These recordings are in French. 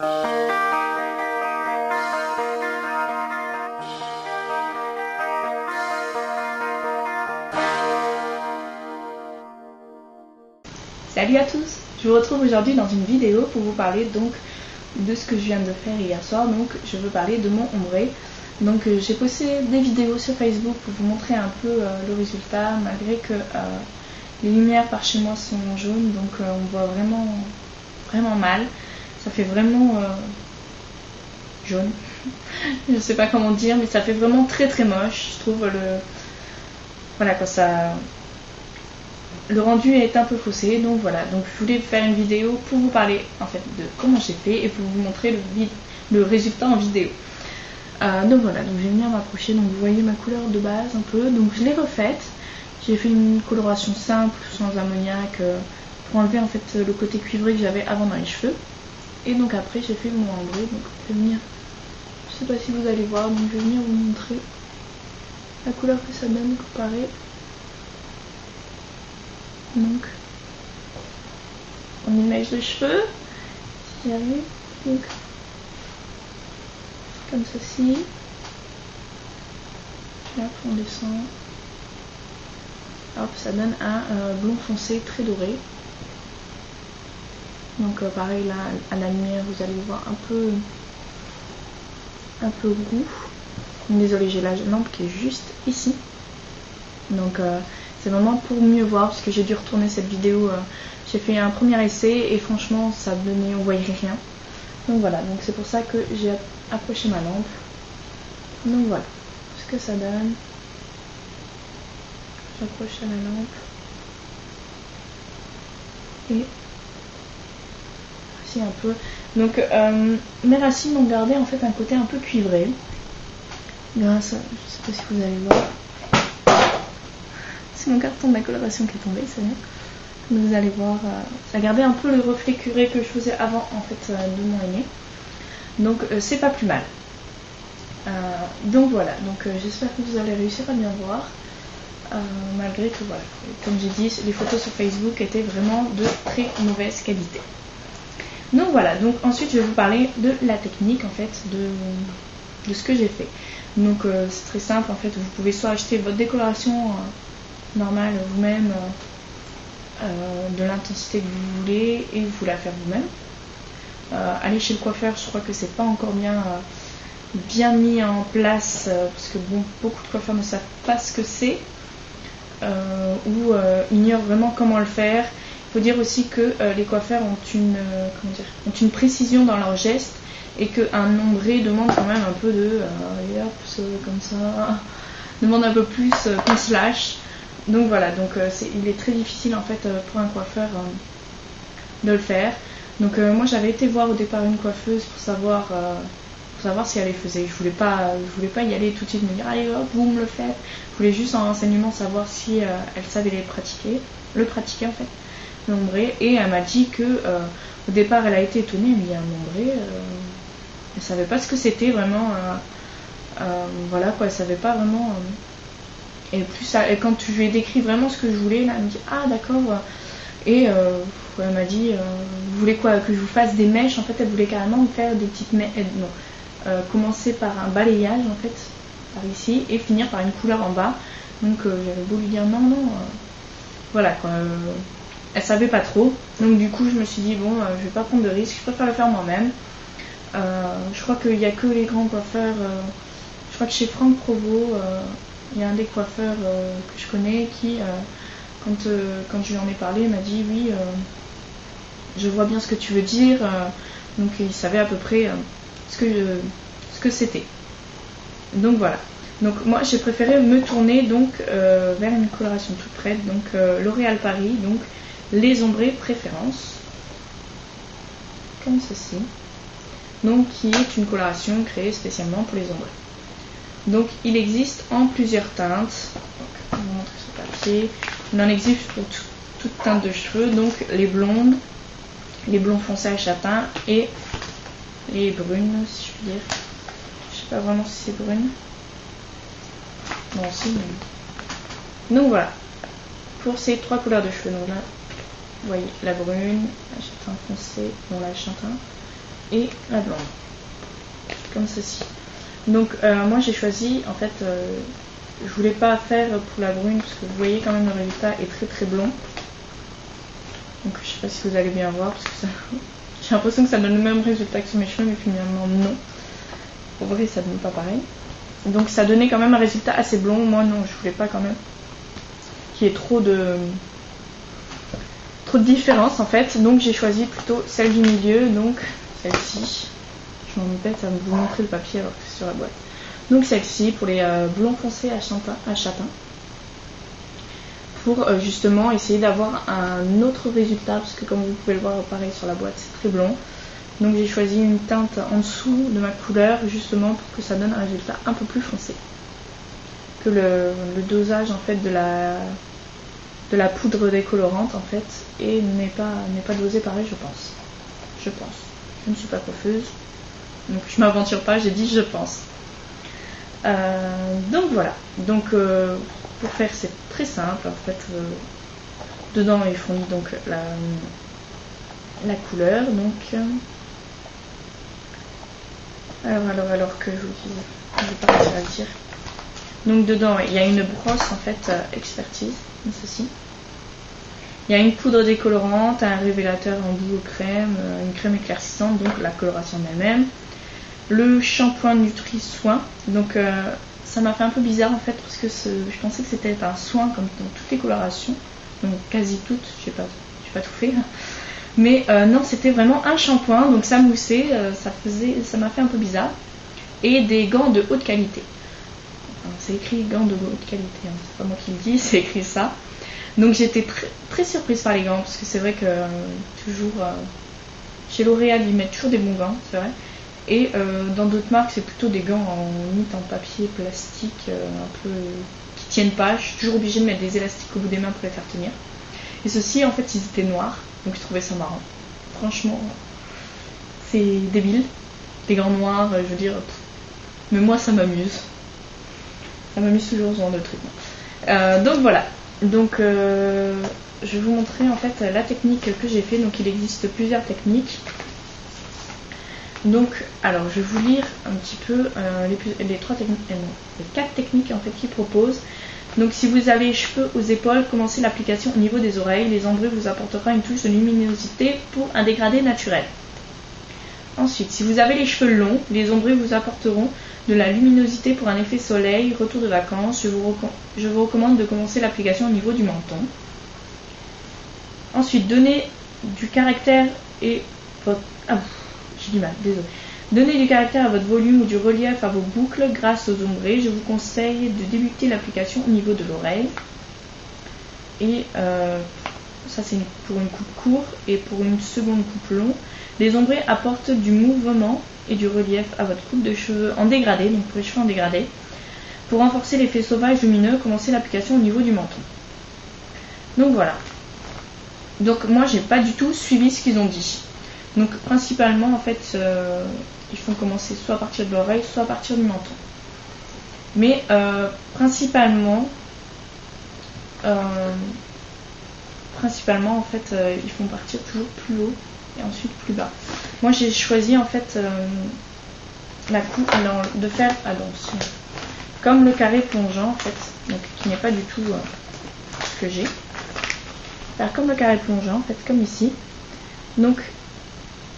Salut à tous, je vous retrouve aujourd'hui dans une vidéo pour vous parler donc de ce que je viens de faire hier soir. Donc je veux parler de mon ombré. Donc j'ai posté des vidéos sur Facebook pour vous montrer un peu le résultat, malgré que les lumières par chez moi sont jaunes, donc on voit vraiment mal. Ça fait vraiment jaune. Je sais pas comment dire, mais ça fait vraiment très moche. Je trouve voilà quoi, ça. Le rendu est un peu faussé, donc voilà. Donc je voulais faire une vidéo pour vous parler en fait de comment j'ai fait et pour vous montrer le résultat en vidéo. Donc voilà, donc je vais venir m'approcher. Donc vous voyez ma couleur de base un peu. Donc je l'ai refaite. J'ai fait une coloration simple, sans ammoniac, pour enlever en fait le côté cuivré que j'avais avant dans les cheveux. Et donc après j'ai fait mon ombré. Donc je vais venir, je sais pas si vous allez voir, donc je vais venir vous montrer la couleur que ça donne comparé. Donc en image de cheveux, si j'y arrive, donc comme ceci. Là on descend. Hop, ça donne un blond foncé très doré. Donc pareil là à la lumière vous allez voir un peu roux. Désolée, j'ai la lampe qui est juste ici. Donc c'est vraiment pour mieux voir, parce que j'ai dû retourner cette vidéo. J'ai fait un premier essai et franchement ça donnait, on voyait rien. Donc voilà, donc c'est pour ça que j'ai approché ma lampe. Donc voilà ce que ça donne. J'approche à la lampe. Et voici un peu. Donc mes racines ont gardé en fait un côté un peu cuivré. Grâce à, je sais pas si vous allez voir. C'est mon carton de la coloration qui est tombé, c'est bien. Vous allez voir, ça gardait un peu le reflet curé que je faisais avant en fait de mon aîné. Donc c'est pas plus mal. Donc voilà, donc j'espère que vous allez réussir à bien voir. Malgré que voilà, comme j'ai dit, les photos sur Facebook étaient vraiment de très mauvaise qualité. Donc voilà, donc ensuite je vais vous parler de la technique en fait de ce que j'ai fait. Donc c'est très simple en fait, vous pouvez soit acheter votre décoloration normale vous-même, de l'intensité que vous voulez et vous la faire vous-même. Aller chez le coiffeur, je crois que c'est pas encore bien mis en place, parce que bon, beaucoup de coiffeurs ne savent pas ce que c'est, ou ignorent vraiment comment le faire. Il faut dire aussi que les coiffeurs ont une précision dans leurs gestes, et qu'un ombré demande quand même un peu de comme ça, demande un peu plus qu'on se lâche. Donc voilà, donc il est très difficile en fait pour un coiffeur de le faire. Donc moi j'avais été voir au départ une coiffeuse pour savoir si elle les faisait. Je voulais pas y aller tout de suite me dire allez hop vous me le faites. Je voulais juste en renseignement savoir si elle savait le pratiquer en fait, l'ombré. Et elle m'a dit que au départ elle a été étonnée, elle me dit un ombré, elle savait pas ce que c'était vraiment, voilà quoi, elle savait pas vraiment. Et plus et quand je lui ai décrit vraiment ce que je voulais, là, elle me dit ah d'accord. Et elle m'a dit vous voulez quoi, que je vous fasse des mèches. En fait elle voulait carrément me faire des petites mèches, commencer par un balayage en fait par ici et finir par une couleur en bas. Donc j'avais beau lui dire non voilà quoi, elle savait pas trop. Donc du coup je me suis dit bon, je vais pas prendre de risque, je préfère le faire moi-même. Je crois qu'il y a que les grands coiffeurs, je crois que chez Franck Provost, il y a un des coiffeurs que je connais qui, quand je lui en ai parlé, m'a dit oui, je vois bien ce que tu veux dire. Donc il savait à peu près ce que c'était. Donc voilà. Donc moi j'ai préféré me tourner donc vers une coloration toute prête, donc L'Oréal Paris, donc les ombrés préférence, comme ceci. Donc qui est une coloration créée spécialement pour les ombrés. Donc il existe en plusieurs teintes. Donc, je vais vous montrer sur papier. Il en existe pour toute teinte de cheveux, donc les blondes, les blonds foncés à châtain et les brunes, si je puis dire. Je sais pas vraiment si c'est brune. Non, si, mais... Donc voilà, pour ces trois couleurs de cheveux. Donc là, vous voyez la brune, la châtain foncé, bon là le châtain. et la blonde, comme ceci. Donc moi j'ai choisi, en fait, je voulais pas faire pour la brune parce que vous voyez quand même le résultat est très très blond. Donc je sais pas si vous allez bien voir parce que ça... j'ai l'impression que ça donne le même résultat que sur mes cheveux, mais finalement non. Pour vrai ça donne pas pareil. Donc ça donnait quand même un résultat assez blond. Moi non, je voulais pas quand même qu'il y ait trop de différence en fait. Donc j'ai choisi plutôt celle du milieu, donc celle-ci. Je m'embête à vous montrer le papier alors que c'est sur la boîte. Donc celle-ci pour les blonds foncés à châtain. Pour justement essayer d'avoir un autre résultat, parce que comme vous pouvez le voir pareil sur la boîte c'est très blond. Donc j'ai choisi une teinte en dessous de ma couleur justement pour que ça donne un résultat un peu plus foncé. Que le dosage en fait de la poudre décolorante en fait et n'est pas dosé pareil je pense. Je ne suis pas coiffeuse. Donc je m'aventure pas, j'ai dit je pense. Donc voilà. Donc pour faire c'est très simple en fait. Dedans ils font donc la couleur donc. Alors que je vous dis, je vais pas réussir à le dire. Donc dedans il y a une brosse en fait expertise, comme ceci. Il y a une poudre décolorante, un révélateur en boue crème, une crème éclaircissante, donc la coloration elle-même. Le shampoing Nutri-Soin, donc ça m'a fait un peu bizarre en fait parce que je pensais que c'était un soin comme dans toutes les colorations, donc quasi toutes, je n'ai pas tout fait. Mais non, c'était vraiment un shampoing, donc ça moussait, ça m'a fait un peu bizarre. Et des gants de haute qualité. Enfin, c'est écrit gants de haute qualité, hein. C'est pas moi qui le dis, c'est écrit ça. Donc j'étais très surprise par les gants, parce que c'est vrai que toujours chez L'Oréal ils mettent toujours des bons gants, c'est vrai. Et dans d'autres marques c'est plutôt des gants en papier, plastique, un peu qui tiennent pas. Je suis toujours obligée de mettre des élastiques au bout des mains pour les faire tenir. Et ceux-ci en fait ils étaient noirs, donc je trouvais ça marrant. Franchement, c'est débile. Des gants noirs, je veux dire, mais moi ça m'amuse. Ça m'amuse toujours ce genre de truc. Donc voilà. Donc je vais vous montrer en fait la technique que j'ai fait. Donc il existe plusieurs techniques. Donc alors je vais vous lire un petit peu les 4 techniques en fait qu'ils proposent. Donc si vous avez les cheveux aux épaules, commencez l'application au niveau des oreilles. Les embruns vous apportera une touche de luminosité pour un dégradé naturel. Ensuite, si vous avez les cheveux longs, les embruns vous apporteront de la luminosité pour un effet soleil, retour de vacances. Je vous recommande de commencer l'application au niveau du menton. Ensuite, donnez du caractère et votre... j'ai du mal, désolé. Donnez du caractère à votre volume ou du relief à vos boucles grâce aux ombrés. Je vous conseille de débuter l'application au niveau de l'oreille. Et ça c'est pour une coupe courte et pour une seconde coupe longue. Les ombrés apportent du mouvement et du relief à votre coupe de cheveux en dégradé, donc pour les cheveux en dégradé. Pour renforcer l'effet sauvage lumineux, commencez l'application au niveau du menton. Donc voilà. Donc moi j'ai pas du tout suivi ce qu'ils ont dit. Donc principalement en fait ils font commencer soit à partir de l'oreille, soit à partir du menton. Mais principalement en fait ils font partir toujours plus haut et ensuite plus bas. Moi j'ai choisi en fait la coupe de faire comme le carré plongeant en fait, donc qui n'est pas du tout ce que j'ai. Faire comme le carré plongeant en fait, comme ici. Donc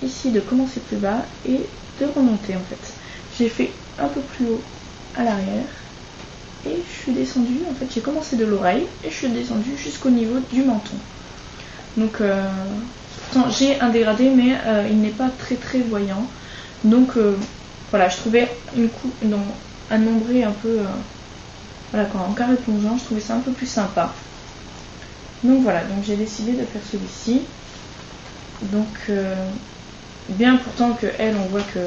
ici de commencer plus bas et de remonter en fait. J'ai fait un peu plus haut à l'arrière et je suis descendue, en fait j'ai commencé de l'oreille et je suis descendue jusqu'au niveau du menton. Donc j'ai un dégradé mais il n'est pas très très voyant. Donc voilà, je trouvais un ombré un peu voilà quoi, en carré plongeant, je trouvais ça un peu plus sympa. Donc voilà, donc j'ai décidé de faire celui-ci. Donc bien pourtant que elle, on voit que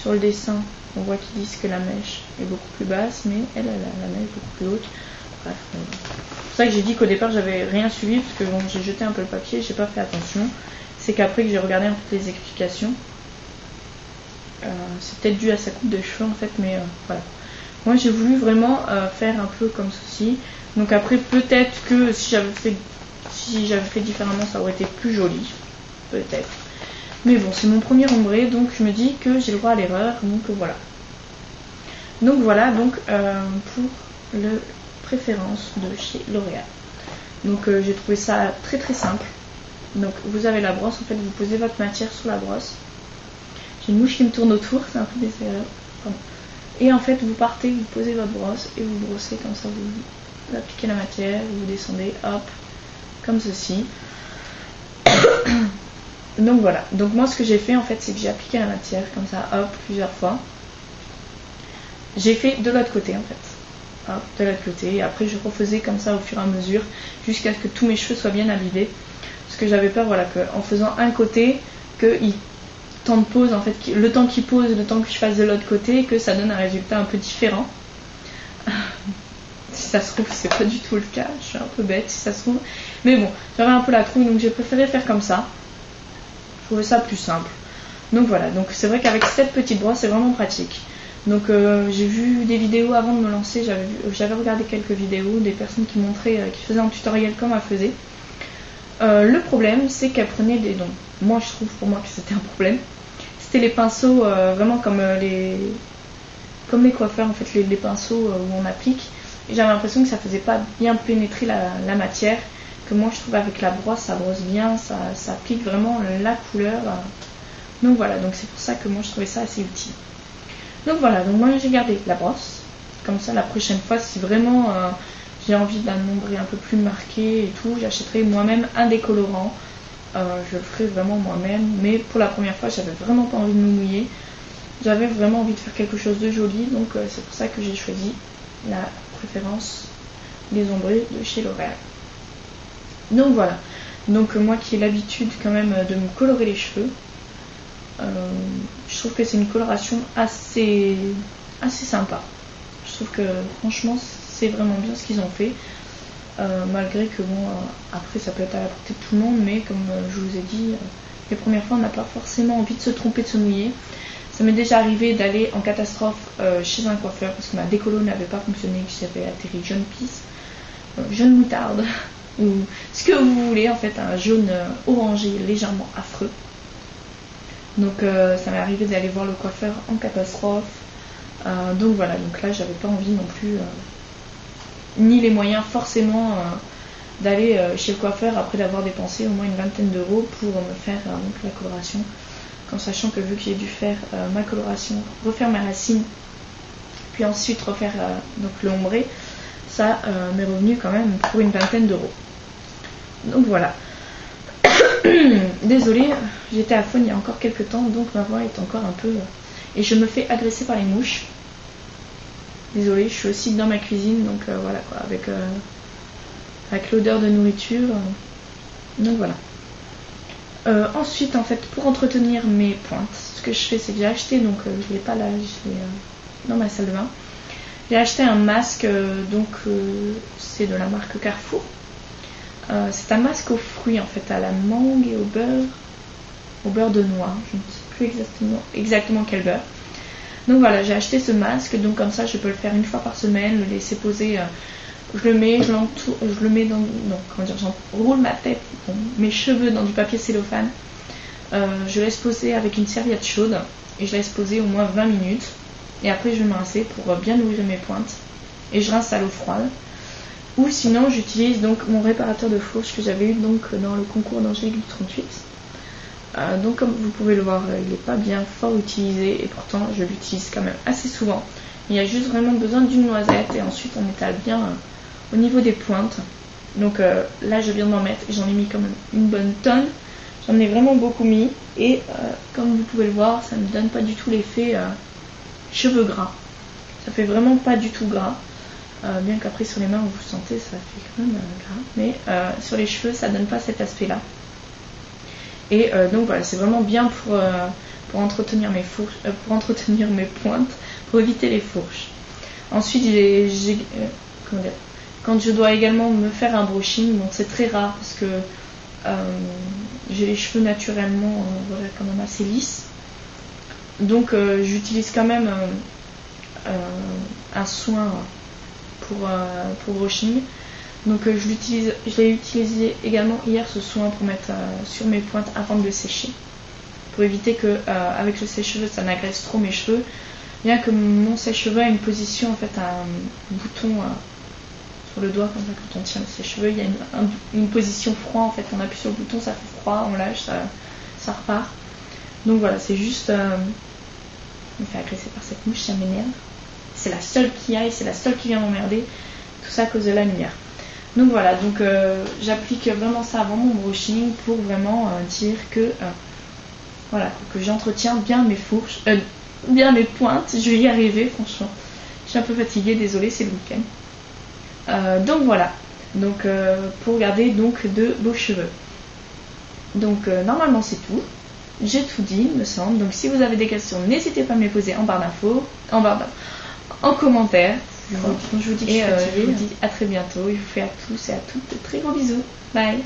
sur le dessin on voit qu'ils disent que la mèche est beaucoup plus basse, mais elle a la mèche beaucoup plus haute. Bref, c'est pour ça que j'ai dit qu'au départ j'avais rien suivi, parce que bon, j'ai jeté un peu le papier, j'ai pas fait attention. C'est qu'après que j'ai regardé un peu les explications, c'est peut-être dû à sa coupe de cheveux en fait, mais voilà. Moi j'ai voulu vraiment faire un peu comme ceci. Donc après peut-être que si j'avais fait différemment ça aurait été plus joli, peut-être. Mais bon, c'est mon premier ombré, donc je me dis que j'ai le droit à l'erreur, donc voilà. Donc voilà, pour le préférence de chez L'Oréal. Donc j'ai trouvé ça très très simple. Donc vous avez la brosse, en fait vous posez votre matière sur la brosse. J'ai une mouche qui me tourne autour, c'est un peu désagréable. Et en fait vous partez, vous posez votre brosse et vous brossez comme ça, vous appliquez la matière, vous descendez, hop, comme ceci. Donc voilà, donc moi ce que j'ai fait en fait c'est que j'ai appliqué la matière comme ça, hop, plusieurs fois. J'ai fait de l'autre côté en fait, hop, de l'autre côté, et après je refaisais comme ça au fur et à mesure jusqu'à ce que tous mes cheveux soient bien imbibés. Parce que j'avais peur, voilà, qu'en faisant un côté, qu'il temps de pause en fait, le temps qu'il pose, le temps que je fasse de l'autre côté, que ça donne un résultat un peu différent. Si ça se trouve c'est pas du tout le cas, je suis un peu bête si ça se trouve, mais bon, j'avais un peu la trouille donc j'ai préféré faire comme ça. Je trouvais ça plus simple. Donc voilà, donc c'est vrai qu'avec cette petite brosse c'est vraiment pratique. Donc j'ai vu des vidéos avant de me lancer, j'avais regardé quelques vidéos des personnes qui montraient, qui faisaient un tutoriel comme elle faisait. Le problème c'est qu'elle prenait des dons. Moi je trouve pour moi que c'était un problème. C'était les pinceaux vraiment comme les coiffeurs en fait, les pinceaux où on applique. Et j'avais l'impression que ça faisait pas bien pénétrer la matière. Que moi je trouve avec la brosse ça brosse bien, ça applique vraiment la couleur. Donc voilà, donc c'est pour ça que moi je trouvais ça assez utile. Donc voilà, donc moi j'ai gardé la brosse. Comme ça la prochaine fois si vraiment j'ai envie d'un ombré un peu plus marqué et tout, j'achèterai moi-même un décolorant. Je le ferai vraiment moi-même, mais pour la première fois j'avais vraiment pas envie de me mouiller. J'avais vraiment envie de faire quelque chose de joli, donc c'est pour ça que j'ai choisi la préférence des ombrés de chez L'Oréal. Donc voilà, donc moi qui ai l'habitude quand même de me colorer les cheveux, je trouve que c'est une coloration assez sympa. Je trouve que franchement c'est vraiment bien ce qu'ils ont fait, malgré que bon après ça peut être à la portée de tout le monde, mais comme je vous ai dit, les premières fois on n'a pas forcément envie de se tromper, de se mouiller. Ça m'est déjà arrivé d'aller en catastrophe chez un coiffeur parce que ma décolo n'avait pas fonctionné, que j'avais atterri jaune pisse, jaune moutarde ou ce que vous voulez, en fait un jaune orangé légèrement affreux. Donc ça m'est arrivé d'aller voir le coiffeur en catastrophe. Donc voilà, donc là j'avais pas envie non plus ni les moyens forcément d'aller chez le coiffeur après d'avoir dépensé au moins une vingtaine d'euros pour me faire donc la coloration, en sachant que vu que j'ai dû faire ma coloration, refaire ma racine puis ensuite refaire donc le ombré, ça m'est revenu quand même pour une vingtaine d'euros. Donc voilà. Désolée, j'étais à faune il y a encore quelques temps, donc ma voix est encore un peu et je me fais agresser par les mouches. Désolée, je suis aussi dans ma cuisine, donc voilà quoi, avec l'odeur de nourriture. Donc voilà. Ensuite, en fait, pour entretenir mes pointes, ce que je fais, c'est que j'ai acheté, donc je l'ai pas là, je l'ai dans ma salle de bain. J'ai acheté un masque, c'est de la marque Carrefour. C'est un masque aux fruits, en fait, à la mangue et au beurre de noix. Je ne sais plus exactement quel beurre. Donc voilà, j'ai acheté ce masque, donc comme ça, je peux le faire une fois par semaine, le laisser poser. Je le mets, je le mets dans, non, comment dire, j'enroule ma tête, mes cheveux dans du papier cellophane. Je laisse poser avec une serviette chaude et je laisse poser au moins 20 minutes. Et après je vais me rincer pour bien nourrir mes pointes. Et je rince à l'eau froide. Ou sinon j'utilise donc mon réparateur de fourche que j'avais eu donc dans le concours d'Angélique du 38. Donc comme vous pouvez le voir, il n'est pas bien fort utilisé et pourtant je l'utilise quand même assez souvent. Il y a juste vraiment besoin d'une noisette et ensuite on étale bien au niveau des pointes. Donc là je viens d'en mettre et j'en ai mis quand même une bonne tonne. J'en ai vraiment beaucoup mis et comme vous pouvez le voir, ça ne donne pas du tout l'effet cheveux gras. Ça fait vraiment pas du tout gras. Bien qu'après sur les mains vous sentez ça fait quand même gras, mais sur les cheveux ça donne pas cet aspect là. Et donc voilà, c'est vraiment bien pour entretenir mes fourches, pour entretenir mes pointes, pour éviter les fourches. Ensuite comment dire, quand je dois également me faire un brushing, donc c'est très rare parce que j'ai les cheveux naturellement voilà, quand même assez lisses. Donc j'utilise quand même un soin pour brushing. Donc je l'ai utilisé également hier ce soin pour mettre sur mes pointes avant de le sécher. pour éviter que avec le sèche-cheveux ça n'agresse trop mes cheveux. Bien que mon sèche-cheveux a une position, en fait, un bouton sur le doigt, comme ça, quand on tient le sèche-cheveux, il y a une position froid, en fait, on appuie sur le bouton, ça fait froid, on lâche, ça repart. Donc voilà, c'est juste... je me fais agresser par cette mouche, ça m'énerve. C'est la seule qu'il y a et c'est la seule qui vient m'emmerder. Tout ça à cause de la lumière. Donc voilà, donc j'applique vraiment ça avant mon brushing pour vraiment dire que voilà, que j'entretiens bien mes fourches, bien mes pointes. Je vais y arriver, franchement. Je suis un peu fatiguée, désolée, c'est le week-end. Donc voilà, donc pour garder donc de beaux cheveux. Donc normalement c'est tout. J'ai tout dit, il me semble. Donc si vous avez des questions, n'hésitez pas à me les poser en barre d'infos, en commentaire. Je vous dis que je suis fatiguée. Je vous dis à très bientôt. Je vous fais à tous et à toutes de très gros bisous. Bye.